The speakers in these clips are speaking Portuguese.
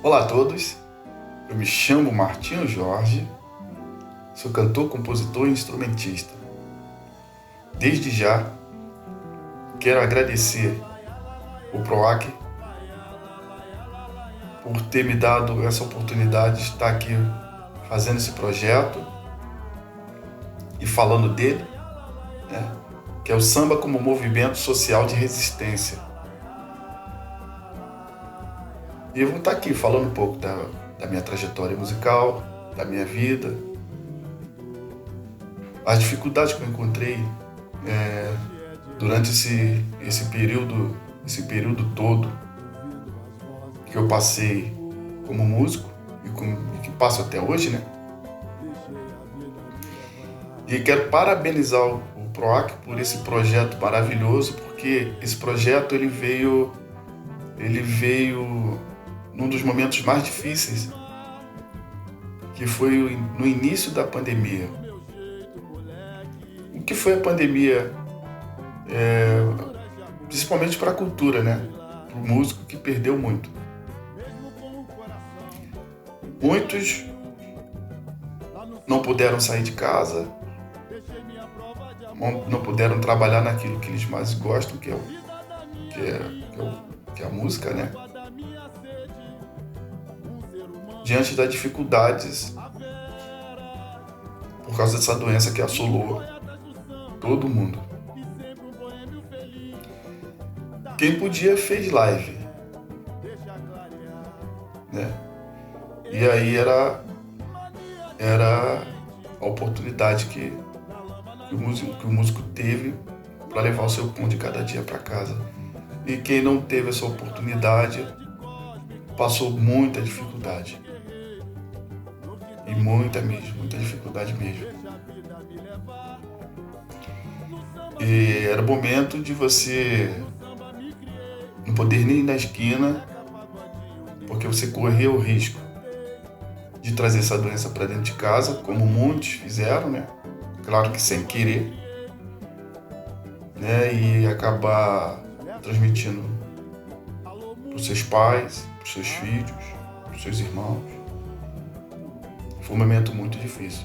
Olá a todos, eu me chamo Martinho Jorge, sou cantor, compositor e instrumentista. Desde já, quero agradecer o PROAC por ter me dado essa oportunidade de estar aqui fazendo esse projeto e falando dele, né, que é o samba como movimento social de resistência. E eu vou estar aqui falando um pouco da minha trajetória musical, da minha vida, as dificuldades que eu encontrei durante esse período todo que eu passei como músico e que passo até hoje, né? E quero parabenizar o PROAC por esse projeto maravilhoso, porque esse projeto ele veio num dos momentos mais difíceis, que foi no início da pandemia. O que foi a pandemia? Principalmente para a cultura, né? Para o músico que perdeu muito. Muitos não puderam sair de casa, não puderam trabalhar naquilo que eles mais gostam, que é a música, né? Diante das dificuldades por causa dessa doença que assolou todo mundo. Quem podia fez live, né? E aí era a oportunidade que o músico teve para levar o seu pão de cada dia para casa. E quem não teve essa oportunidade passou muita dificuldade. E muita dificuldade mesmo. E era o momento de você não poder nem ir na esquina, porque você corria o risco de trazer essa doença para dentro de casa, como muitos fizeram, né? Claro que sem querer, né? E acabar transmitindo para os seus pais, para os seus filhos, para os seus irmãos. Foi um momento muito difícil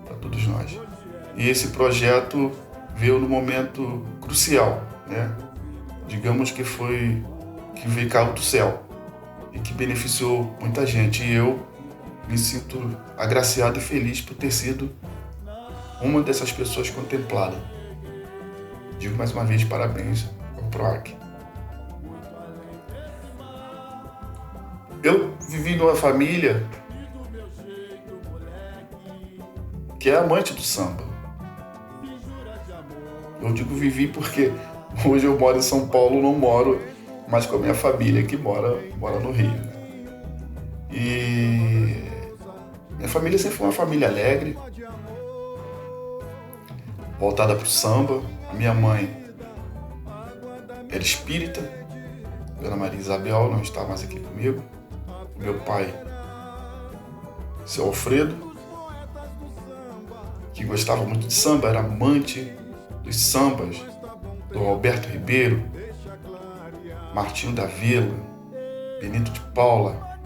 para todos nós. E esse projeto veio no momento crucial, né? Digamos que veio cair do céu e que beneficiou muita gente. E eu me sinto agraciado e feliz por ter sido uma dessas pessoas contempladas. Digo mais uma vez parabéns ao PROAC. Eu vivi numa família que é amante do samba. Eu digo vivi porque hoje eu moro em São Paulo, não moro mais com a minha família que mora no Rio, né? E minha família sempre foi uma família alegre, voltada para o samba. A minha mãe era espírita, Dona Maria Isabel não está mais aqui comigo. O meu pai, seu Alfredo, que gostava muito de samba, era amante dos sambas do Alberto Ribeiro, Martinho da Vila, Benito de Paula,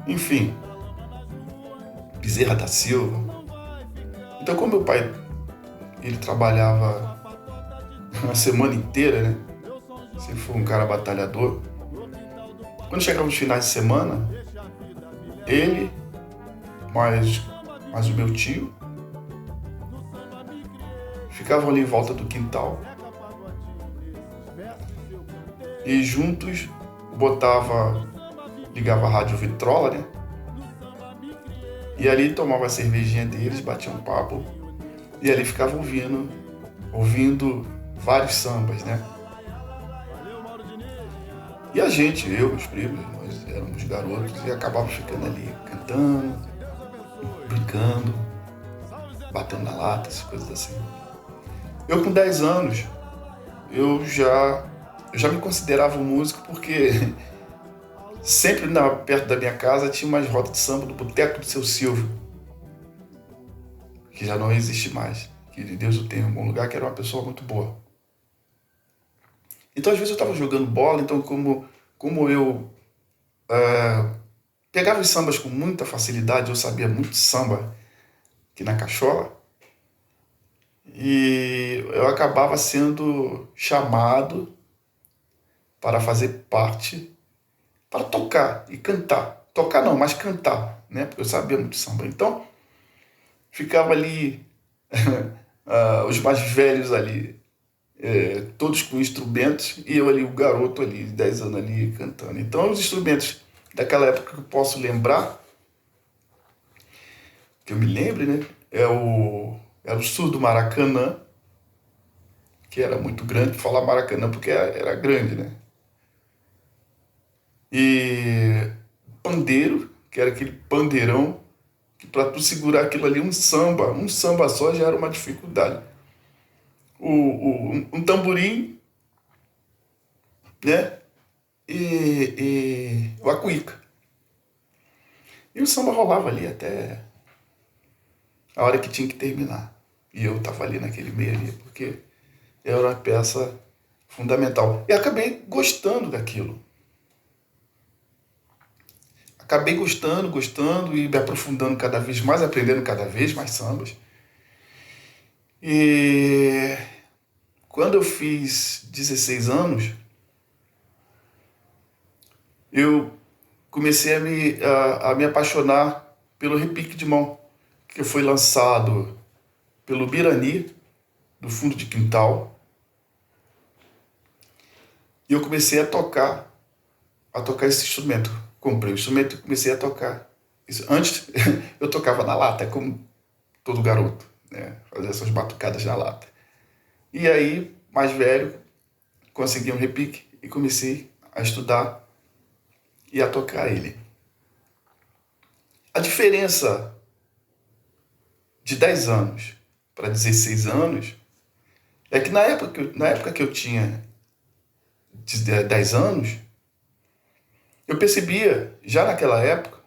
enfim, Bezerra da Silva. Então, como meu pai ele trabalhava a semana inteira, né? Sempre foi um cara batalhador. Quando chegava os finais de semana, ele, mais o meu tio, ficavam ali em volta do quintal e juntos ligava a rádio Vitrola, né? E ali tomava a cervejinha deles, batiam um papo e ali ficava ouvindo vários sambas, né? E a gente, eu, meus primos, nós éramos garotos e acabava ficando ali cantando, brincando, batendo na lata, essas coisas assim. Eu com 10 anos, eu já me considerava um músico porque sempre perto da minha casa tinha umas rodas de samba do Boteco do Seu Silvio, que já não existe mais, que Deus o tenha em algum lugar, que era uma pessoa muito boa. Então às vezes eu estava jogando bola, então como como eu pegava os sambas com muita facilidade, eu sabia muito samba aqui na Cachola, e eu acabava sendo chamado para fazer parte, para tocar e cantar. Tocar não, mas cantar, né? Porque eu sabia muito samba. Então, ficava ali, os mais velhos ali, todos com instrumentos, e eu ali, o garoto ali, de 10 anos ali, cantando. Então, os instrumentos daquela época que eu posso lembrar, que eu me lembre, né? Era o surdo Maracanã, que era muito grande, falar Maracanã porque era grande, né? E pandeiro, que era aquele pandeirão, que para tu segurar aquilo ali, um samba só já era uma dificuldade. Um tamborim, né? E o acuíca. E o samba rolava ali até a hora que tinha que terminar. E eu tava ali naquele meio ali, porque era uma peça fundamental. E acabei gostando daquilo. Acabei gostando e me aprofundando cada vez mais, aprendendo cada vez mais sambas. E quando eu fiz 16 anos, eu comecei a me apaixonar pelo repique de mão, que foi lançado pelo Birani, do fundo de quintal. E eu comecei a tocar esse instrumento. Comprei o instrumento e comecei a tocar. Antes, eu tocava na lata, como todo garoto, né? Fazia essas batucadas na lata. E aí, mais velho, consegui um repique e comecei a estudar e a tocar ele. A diferença de 10 anos para 16 anos é que na época que eu tinha 10 anos, eu percebia, já naquela época,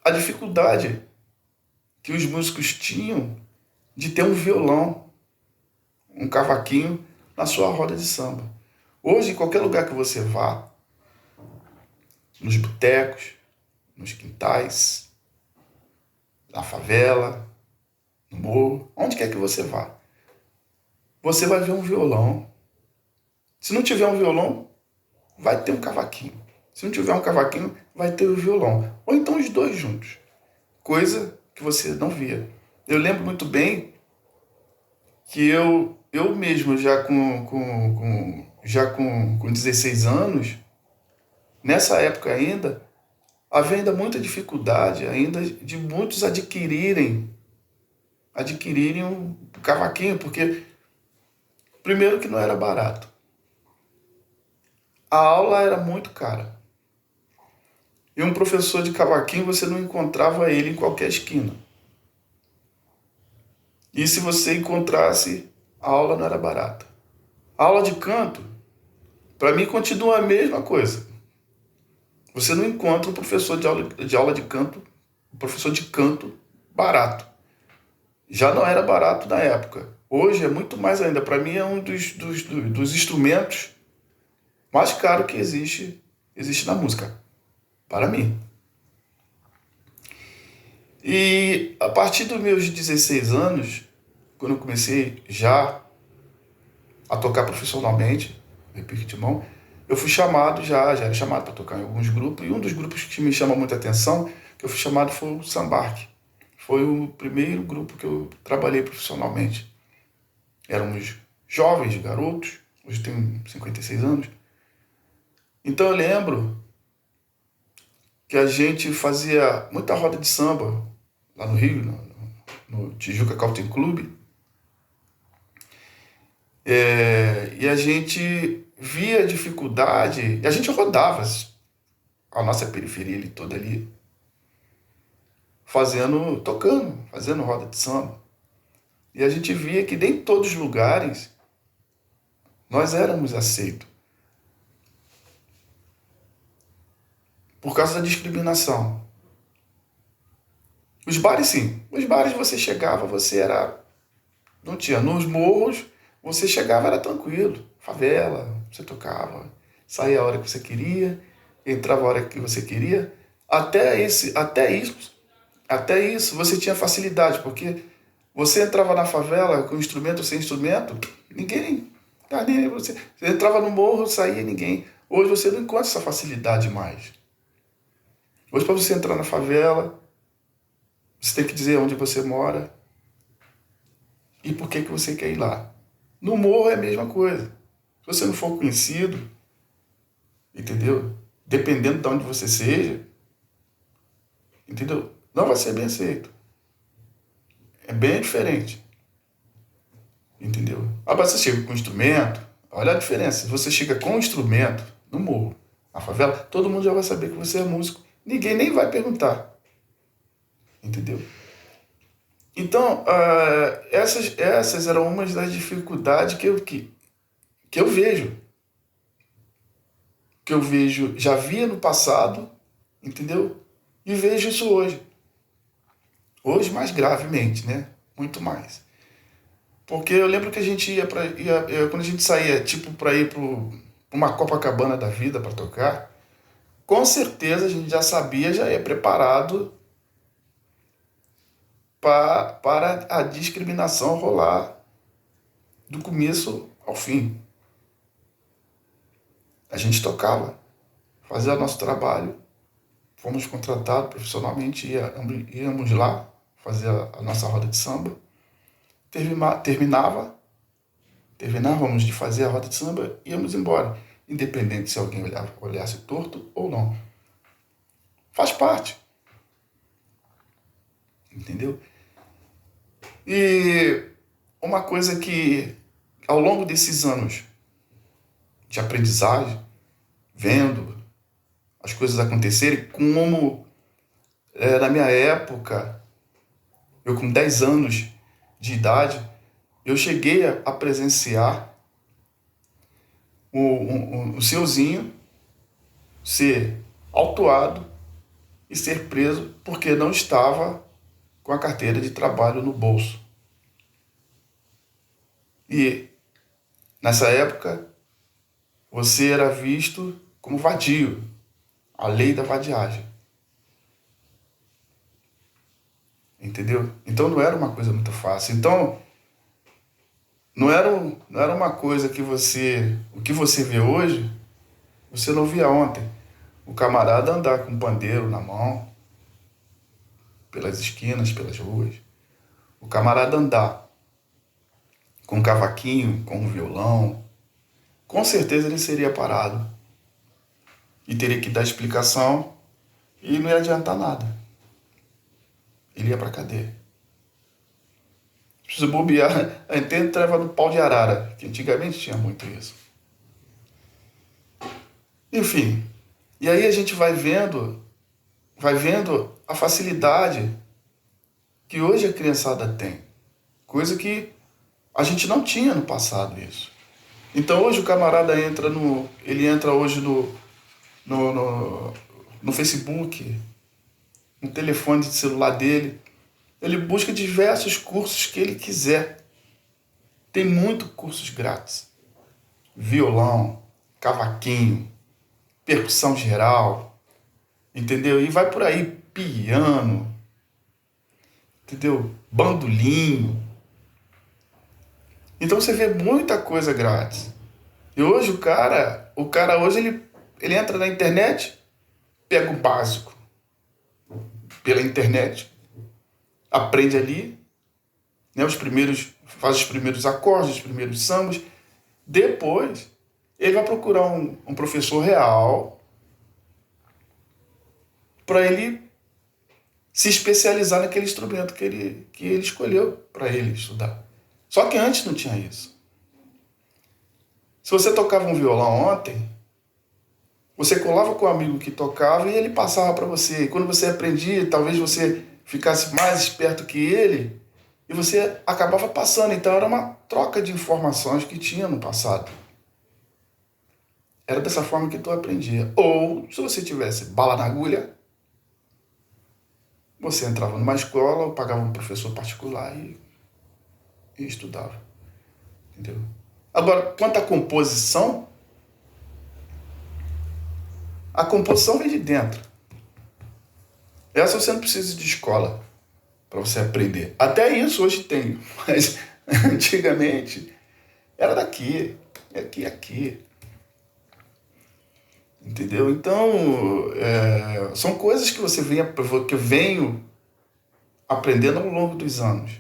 a dificuldade que os músicos tinham de ter um violão, um cavaquinho na sua roda de samba. Hoje, em qualquer lugar que você vá, nos botecos, nos quintais, na favela, no morro, onde quer que você vá, você vai ver um violão. Se não tiver um violão, vai ter um cavaquinho. Se não tiver um cavaquinho, vai ter o violão. Ou então os dois juntos. Coisa que você não via. Eu lembro muito bem que eu mesmo, já com 16 anos, nessa época ainda, havia ainda muita dificuldade ainda de muitos adquirirem um cavaquinho, porque primeiro que não era barato. A aula era muito cara. E um professor de cavaquinho, você não encontrava ele em qualquer esquina. E se você encontrasse, a aula não era barata. A aula de canto, para mim, continua a mesma coisa. Você não encontra um professor de aula de canto, um professor de canto barato. Já não era barato na época. Hoje é muito mais ainda. Para mim é um dos instrumentos mais caros que existe na música. Para mim. E a partir dos meus 16 anos, quando eu comecei já a tocar profissionalmente, repique de mão, eu fui chamado já era chamado para tocar em alguns grupos, e um dos grupos que me chama muita atenção, que eu fui chamado, foi o Sambarque. Foi o primeiro grupo que eu trabalhei profissionalmente. Éramos jovens, garotos, hoje tenho 56 anos. Então eu lembro que a gente fazia muita roda de samba lá no Rio, no Tijuca Country Club. E a gente via a dificuldade, e a gente rodava a nossa periferia ali, toda ali, fazendo roda de samba. E a gente via que nem todos os lugares nós éramos aceitos. Por causa da discriminação. Os bares, sim. Os bares você chegava, não tinha. Nos morros, você chegava, era tranquilo. Favela, você tocava. saía a hora que você queria, entrava a hora que você queria. Até isso você tinha facilidade, porque você entrava na favela com instrumento ou sem instrumento, ninguém tá nem aí você. Você entrava no morro, saía ninguém. Hoje você não encontra essa facilidade mais. Hoje, para você entrar na favela, você tem que dizer onde você mora e por que você quer ir lá. No morro é a mesma coisa. Se você não for conhecido, entendeu? Dependendo de onde você seja, entendeu? Não vai ser bem aceito. É bem diferente. Entendeu? Agora você chega com instrumento, olha a diferença. Se você chega com instrumento no morro, na favela, todo mundo já vai saber que você é músico. Ninguém nem vai perguntar. Entendeu? Então, essas eram umas das dificuldades que eu vejo. Que eu vejo, já via no passado, entendeu? E vejo isso hoje. Hoje mais gravemente, né? Muito mais. Porque eu lembro que a gente quando a gente saía, tipo, para ir para uma Copacabana da vida para tocar, com certeza a gente já sabia, já ia preparado para a discriminação rolar do começo ao fim. A gente tocava, fazia nosso trabalho, fomos contratados profissionalmente, íamos lá fazer a nossa roda de samba, terminávamos de fazer a roda de samba, íamos embora, independente se alguém olhasse torto ou não. Faz parte. Entendeu? E uma coisa que, ao longo desses anos de aprendizagem, vendo as coisas acontecerem, como na minha época, eu com 10 anos de idade, eu cheguei a presenciar o Seuzinho ser autuado e ser preso porque não estava com a carteira de trabalho no bolso. E nessa época você era visto como vadio, a lei da vadiagem. Entendeu? Então não era uma coisa muito fácil. Então não era uma coisa que o que você vê hoje, você não via ontem. O camarada andar com um pandeiro na mão, pelas esquinas, pelas ruas. O camarada andar com um cavaquinho, com um violão, com certeza ele seria parado. E teria que dar explicação e não ia adiantar nada. Ele ia pra cadeia. Se bobear, a gente entrava no pau de arara, que antigamente tinha muito isso. Enfim, e aí a gente vai vendo a facilidade que hoje a criançada tem. Coisa que a gente não tinha no passado isso. Então hoje o camarada ele entra hoje no Facebook, no telefone de celular dele, ele busca diversos cursos que ele quiser. Tem muitos cursos grátis. Violão, cavaquinho, percussão geral, entendeu? E vai por aí, piano, entendeu? Bandolim. Então você vê muita coisa grátis. E hoje o cara hoje ele entra na internet, pega o básico pela internet, aprende ali, né, faz os primeiros acordes, os primeiros sambas. Depois ele vai procurar um professor real para ele se especializar naquele instrumento que ele escolheu para ele estudar. Só que antes não tinha isso. Se você tocava um violão ontem, você colava com o amigo que tocava e ele passava para você. E quando você aprendia, talvez você ficasse mais esperto que ele e você acabava passando. Então era uma troca de informações que tinha no passado. Era dessa forma que tu aprendia. Ou, se você tivesse bala na agulha, você entrava numa escola ou pagava um professor particular e estudava. Entendeu? Agora, quanto à composição, A composição vem de dentro. Essa você não precisa de escola para você aprender. Até isso hoje tem, mas antigamente era daqui, aqui. Entendeu? Então, são coisas que que eu venho aprendendo ao longo dos anos,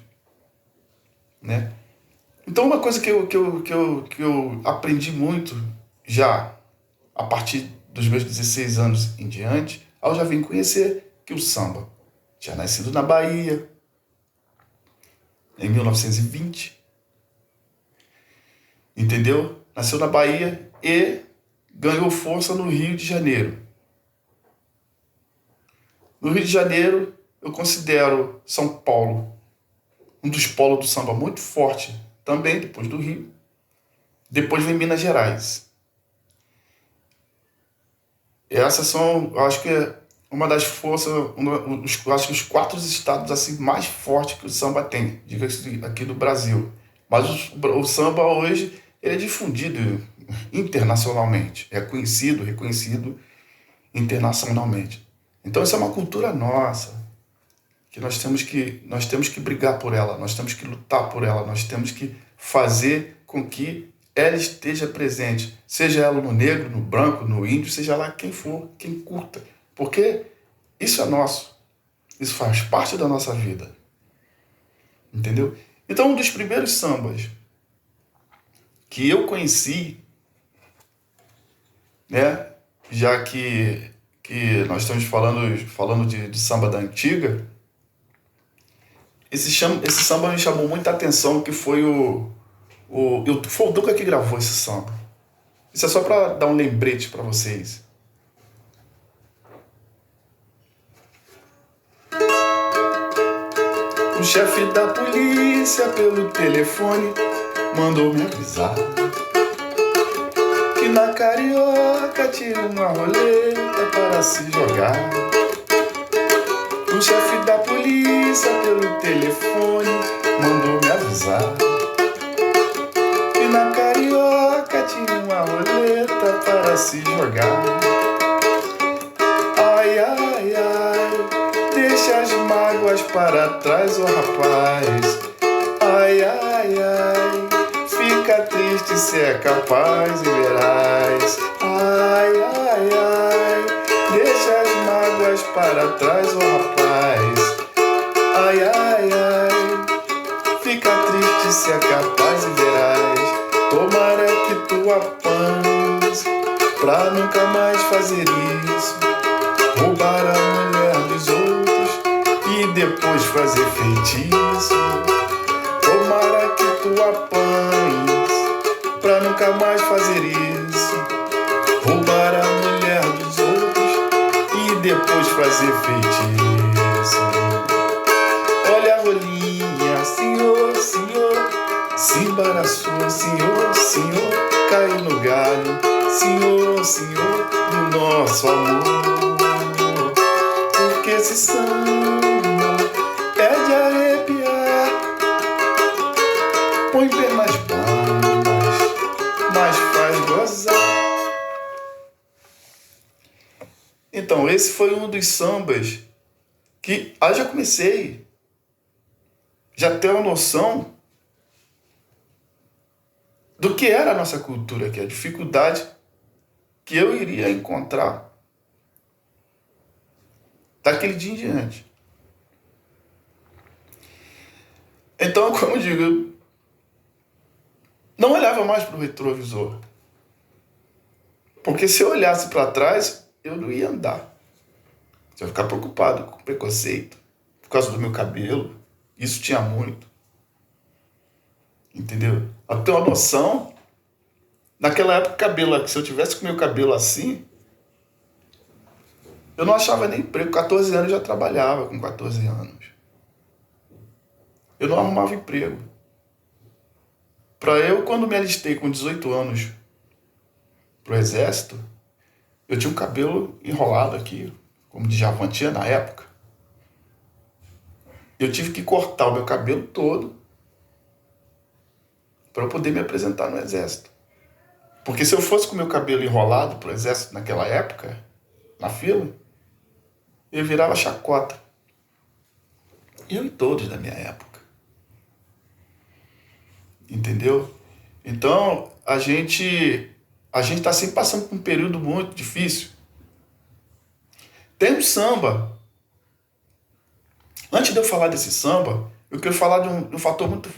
né? Então, uma coisa que eu aprendi muito já a partir dos meus 16 anos em diante, eu já vim conhecer que o samba tinha nascido na Bahia em 1920, entendeu? Nasceu na Bahia e ganhou força no Rio de Janeiro. No Rio de Janeiro, eu considero São Paulo um dos polos do samba muito forte, também depois do Rio. Depois vem Minas Gerais. Essas são, eu acho que uma das forças, acho que os 4 estados assim mais fortes que o samba tem, diga-se aqui do Brasil. Mas o samba hoje ele é difundido internacionalmente, é conhecido, reconhecido internacionalmente. Então isso é uma cultura nossa, que nós temos que brigar por ela, nós temos que lutar por ela, nós temos que fazer com que ela esteja presente, seja ela no negro, no branco, no índio, seja lá quem for, quem curta, porque isso é nosso, isso faz parte da nossa vida, entendeu? Então um dos primeiros sambas que eu conheci, né, já que nós estamos falando de samba da antiga, esse samba me chamou muita atenção, que foi foi o Duca que gravou esse samba. Isso é só para dar um lembrete para vocês. O chefe da polícia pelo telefone mandou me avisar que na Carioca tira uma roleta para se jogar. O chefe da polícia pelo telefone mandou me avisar que na Carioca tinha uma roleta para se jogar. Ai, ai, ai, deixa as mágoas para trás, ô rapaz. Ai, ai, ai, fica triste se é capaz e verás. Ai, ai, ai, deixa as mágoas para trás, ô rapaz. Ai, ai, ai, fica triste se é capaz e verás. Tomara que tu apanhes pra nunca mais fazer isso, roubar a mulher dos outros e depois fazer feitiço. Tomara que tu apanhes pra nunca mais fazer isso, roubar a mulher dos outros e depois fazer feitiço. Olha a rolinha, senhor, senhor, se embaraçou, senhor, senhor, caiu no galho, senhor, senhor, do nosso amor. Porque esse samba é de arrepiar, põe pernas bambas, mas faz gozar. Então, esse foi um dos sambas que já comecei já ter uma noção do que era a nossa cultura, que é a dificuldade que eu iria encontrar daquele dia em diante. Então, como eu digo, eu não olhava mais para o retrovisor. Porque se eu olhasse para trás, eu não ia andar. Eu ia ficar preocupado com preconceito, por causa do meu cabelo. Isso tinha muito. Entendeu? Pra ter uma noção, naquela época, se eu tivesse com meu cabelo assim, eu não achava nem emprego. 14 anos eu já trabalhava, com 14 anos. Eu não arrumava emprego. Quando me alistei com 18 anos pro exército, eu tinha um cabelo enrolado aqui, como Djavan tinha na época. Eu tive que cortar o meu cabelo todo para eu poder me apresentar no exército. Porque se eu fosse com o meu cabelo enrolado pro exército naquela época, na fila, eu virava chacota. Eu e todos da minha época. Entendeu? Então, a gente está sempre passando por um período muito difícil. Tem um samba. Antes de eu falar desse samba, eu quero falar de um fator muito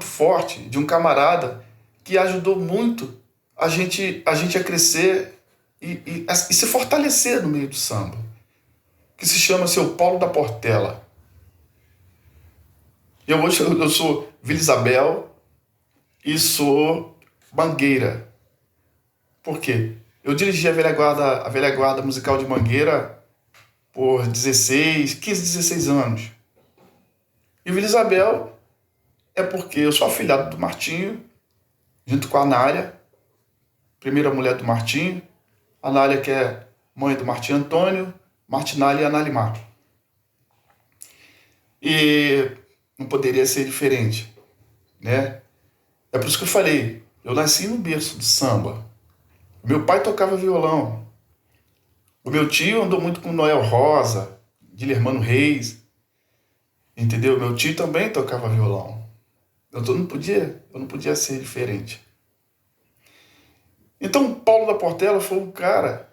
forte, de um camarada que ajudou muito a gente a crescer e se fortalecer no meio do samba, que se chama Seu Paulo da Portela. Eu sou Vila Isabel e sou Mangueira. Por quê? Eu dirigi a velha guarda musical de Mangueira por 15, 16 anos. E Vila Isabel é porque eu sou afilhado do Martinho, junto com a Anália, primeira mulher do Martinho, a Anália que é mãe do Martim Antônio, Martinalha e Analimar. E não poderia ser diferente, né? É por isso que eu falei, eu nasci no berço do samba. Meu pai tocava violão. O meu tio andou muito com Noel Rosa, Dilermano Reis, entendeu? Meu tio também tocava violão. Eu não podia ser diferente. Então, Paulo da Portela foi um cara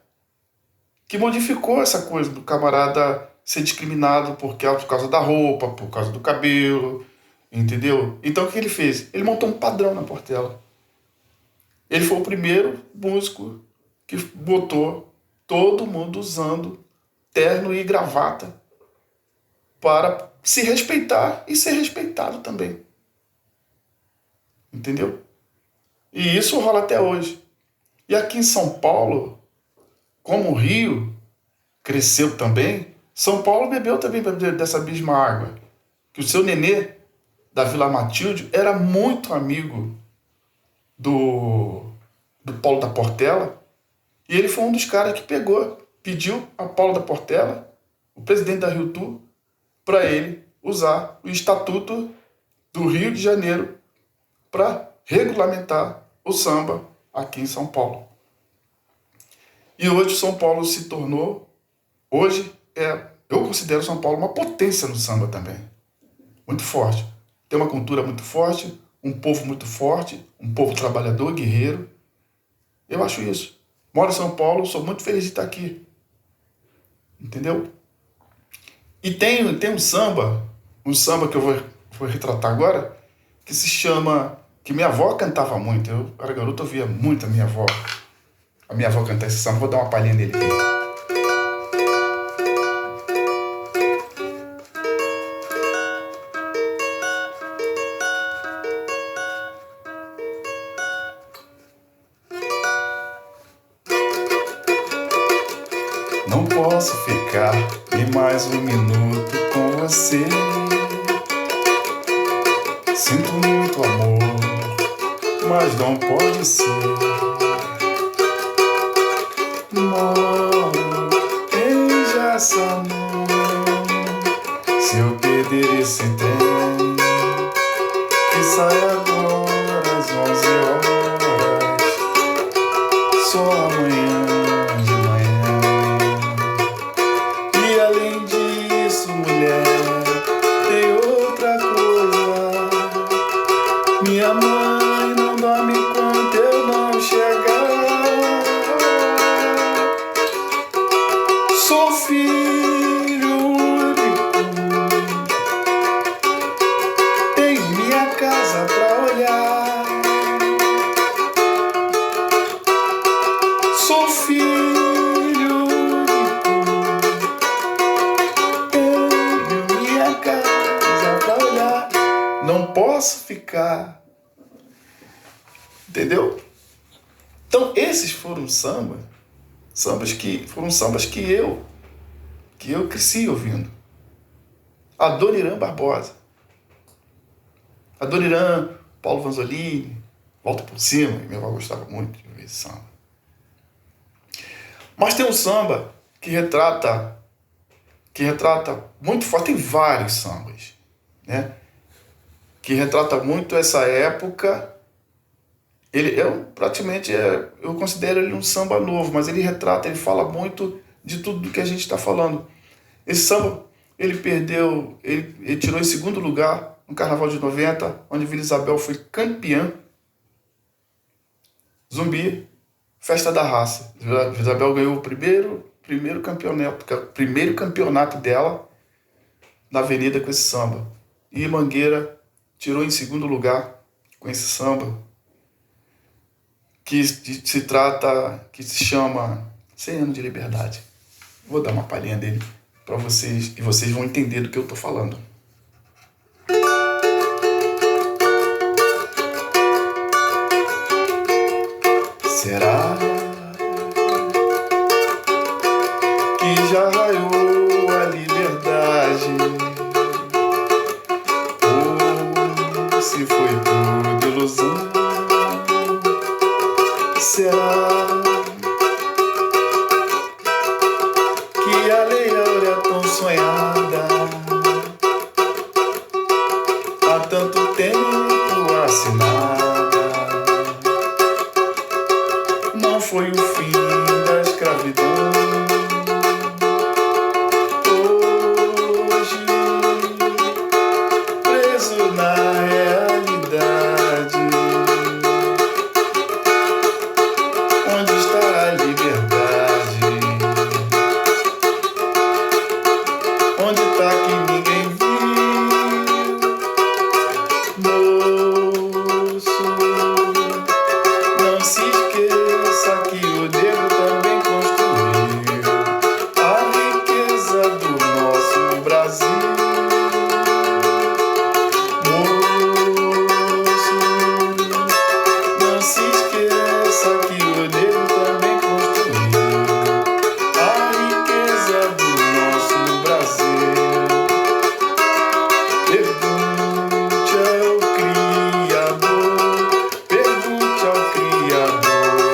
que modificou essa coisa do camarada ser discriminado por causa da roupa, por causa do cabelo, entendeu? Então, o que ele fez? Ele montou um padrão na Portela. Ele foi o primeiro músico que botou todo mundo usando terno e gravata para se respeitar e ser respeitado também. Entendeu? E isso rola até hoje. E aqui em São Paulo, como o Rio cresceu também, São Paulo bebeu também dessa mesma água. Que o seu Nenê, da Vila Matilde, era muito amigo do Paulo da Portela, e ele foi um dos caras que pediu a Paulo da Portela, o presidente da Rio Tour, para ele usar o Estatuto do Rio de Janeiro para regulamentar o samba aqui em São Paulo. E hoje São Paulo se tornou, eu considero São Paulo uma potência no samba também, muito forte. Tem uma cultura muito forte, um povo muito forte, um povo trabalhador, guerreiro. Eu acho isso. Moro em São Paulo, sou muito feliz de estar aqui. Entendeu? E tem um samba que eu vou retratar agora, que se chama, que minha avó cantava muito. Eu era garoto, ouvia muito a minha avó cantar esse samba. Vou dar uma palhinha dele aqui. Não posso ficar nem mais um minuto com você. Sinto muito amor, mas não pode ser. Moro em Jaçanã. Se eu perder esse trem que sai agora às 11 horas, só amanhã de manhã. E além disso, mulher, tem outra coisa. Minha mãe não dorme enquanto eu não chegar. Sou filho único, tenho minha casa pra olhar. Sou filho único, tenho minha casa pra olhar. Não posso ficar. Entendeu? Então, esses foram sambas que eu cresci ouvindo. Adoniran Barbosa. Adoniran, Paulo Vanzolini, Volta por Cima, minha avó gostava muito de ouvir esse samba. Mas tem um samba que retrata muito forte, tem vários sambas, né? Que retrata muito essa época Eu considero ele um samba novo, mas ele retrata, ele fala muito de tudo do que a gente está falando. Esse samba, ele tirou em segundo lugar no Carnaval de 90, onde Vila Isabel foi campeã. Zumbi, Festa da Raça. Vila Isabel ganhou o primeiro campeonato dela na Avenida com esse samba. E Mangueira tirou em segundo lugar com esse samba, que se chama 100 anos de liberdade. Vou dar uma palhinha dele para vocês e vocês vão entender do que eu tô falando. Será que já raiou a liberdade? Ou se foi tudo ilusão? Será que a Lei Áurea tão sonhada há tanto tempo assinada não foi o fim da escravidão? Hoje, preso na realidade, onde está a liberdade? Onde está que ninguém viu? Moço, não se esqueça que o negro também construiu a riqueza do nosso Brasil. Moço, não se esqueça que o negro também construiu a riqueza do nosso Brasil. Pergunte ao Criador, pergunte ao Criador,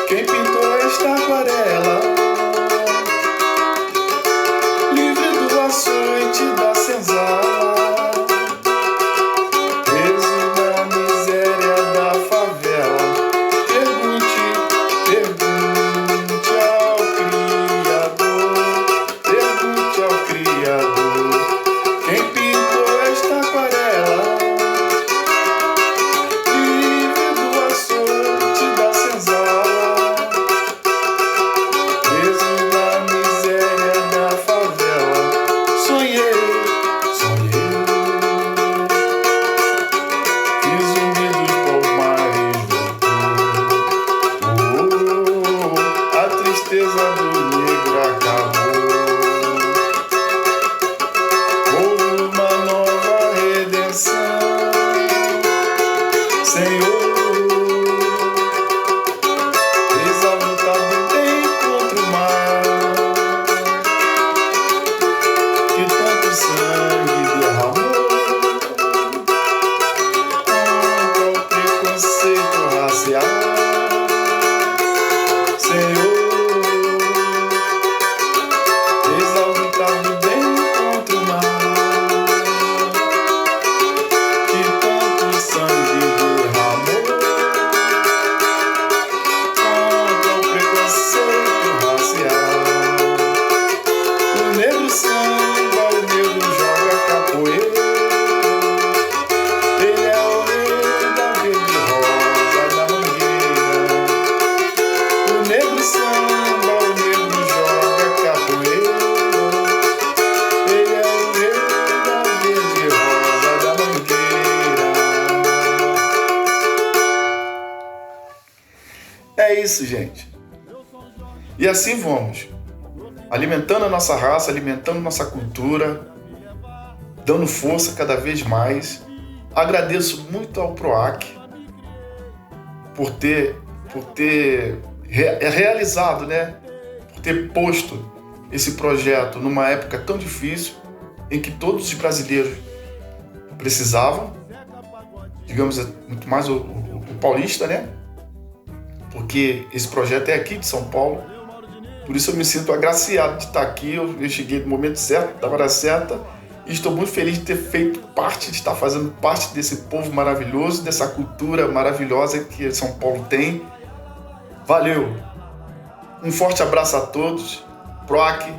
quem pintou esta aquarela, livre do açoite da senzala, preso na miséria da favela. Pergunte ao Criador, pergunte ao Criador, quem pintou esta aquarela, livre do açoite da senzala, preso na miséria da favela. Sonhei, que o zumbi dos palmares voltou. A tristeza do negro acabou. Houve uma nova redenção, Senhor. Fez a luta do bem contra o mal, que tanto sangue derramou contra o preconceito racial. Senhor, fez a luta do bem contra o mal, que tanto sangue derramou contra o preconceito racial. O negro samba, o negro joga capoeira, ele é o rei da verde rosa da mangueira. O negro samba, o negro joga capoeira, ele é o rei da verde rosa da mangueira. É isso, gente. E assim vamos, alimentando a nossa raça, alimentando nossa cultura, dando força cada vez mais. Agradeço muito ao PROAC por ter realizado, né? Por ter posto esse projeto numa época tão difícil, em que todos os brasileiros precisavam, digamos, muito mais o paulista, né? Porque esse projeto é aqui de São Paulo. Por isso eu me sinto agraciado de estar aqui. Eu cheguei no momento certo, na hora certa, E estou muito feliz de ter feito parte, de estar fazendo parte desse povo maravilhoso, dessa cultura maravilhosa que São Paulo tem. Valeu! Um forte abraço a todos. PROAC,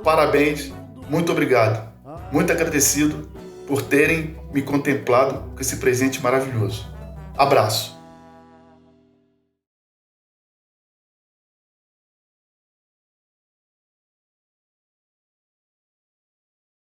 parabéns, muito obrigado. Muito agradecido por terem me contemplado com esse presente maravilhoso. Abraço!